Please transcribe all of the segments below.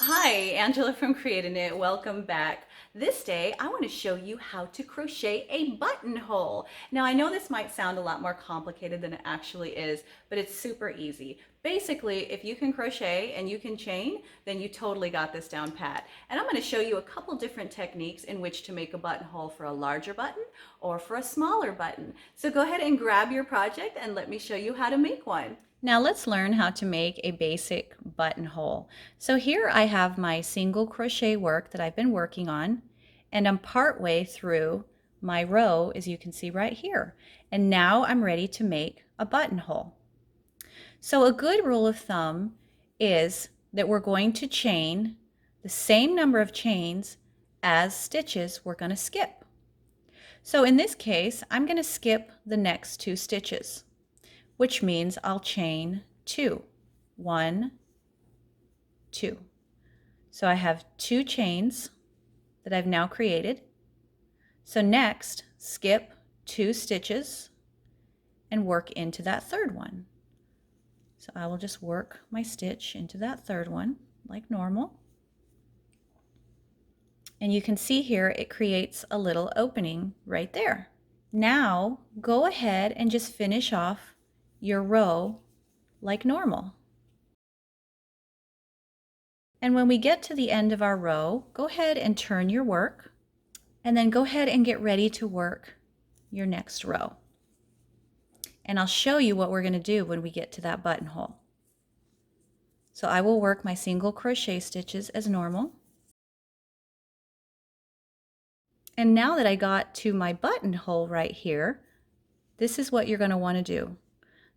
Hi, Angela from Creating It. Welcome back. This day, I want to show you how to crochet a buttonhole. Now, I know this might sound a lot more complicated than it actually is, but it's super easy. Basically, if you can crochet and you can chain, then you totally got this down pat. And I'm going to show you a couple different techniques in which to make a buttonhole for a larger button or for a smaller button. So go ahead and grab your project and let me show you how to make one. Now let's learn how to make a basic buttonhole. So here I have my single crochet work that I've been working on, and I'm partway through my row, as you can see right here. And now I'm ready to make a buttonhole. So a good rule of thumb is that we're going to chain the same number of chains as stitches we're going to skip. So in this case, I'm going to skip the next 2 stitches, which means I'll chain 2. 1, 2. So I have 2 chains that I've now created. So next, skip 2 stitches and work into that 3rd one. So I will just work my stitch into that 3rd one like normal. And you can see here it creates a little opening right there. Now go ahead and just finish off your row like normal. And when we get to the end of our row, go ahead and turn your work, and then go ahead and get ready to work your next row. And I'll show you what we're going to do when we get to that buttonhole. So I will work my single crochet stitches as normal. And now that I got to my buttonhole right here, this is what you're going to want to do.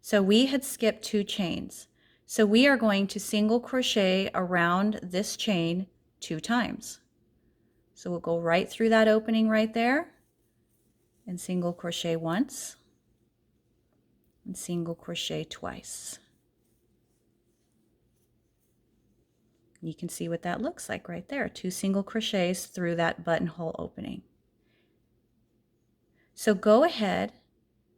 So we had skipped 2 chains. So we are going to single crochet around this chain 2 times. So we'll go right through that opening right there and single crochet once and single crochet twice. You can see what that looks like right there, 2 single crochets through that buttonhole opening. So go ahead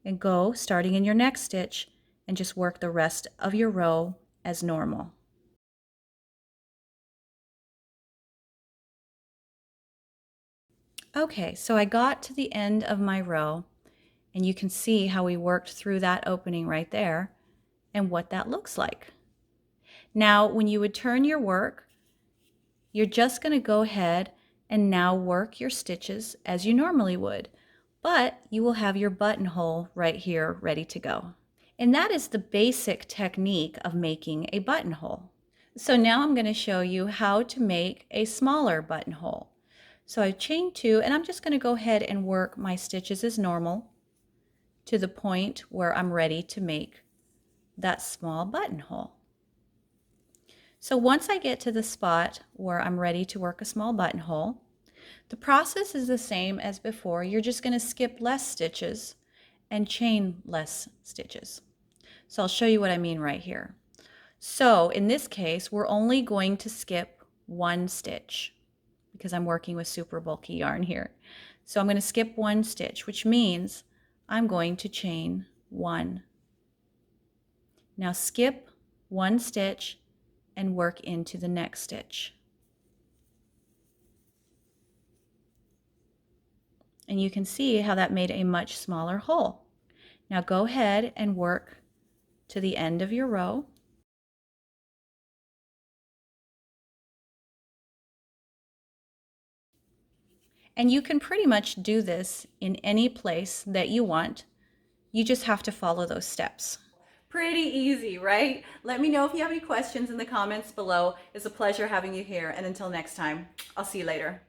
and go starting in your next stitch and just work the rest of your row as normal. Okay, so I got to the end of my row, and you can see how we worked through that opening right there and what that looks like. Now, when you would turn your work, you're just going to go ahead and now work your stitches as you normally would, but you will have your buttonhole right here ready to go. And that is the basic technique of making a buttonhole. So now I'm going to show you how to make a smaller buttonhole. So I've chained 2, and I'm just going to go ahead and work my stitches as normal to the point where I'm ready to make that small buttonhole. So once I get to the spot where I'm ready to work a small buttonhole, the process is the same as before. You're just going to skip less stitches and chain less stitches. So I'll show you what I mean right here. So in this case, we're only going to skip 1 stitch because I'm working with super bulky yarn here. So I'm going to skip 1 stitch, which means I'm going to chain 1. Now skip 1 stitch and work into the next stitch. And you can see how that made a much smaller hole. Now go ahead and work to the end of your row. And you can pretty much do this in any place that you want. You just have to follow those steps. Pretty easy, right? Let me know if you have any questions in the comments below. It's a pleasure having you here. And until next time, I'll see you later.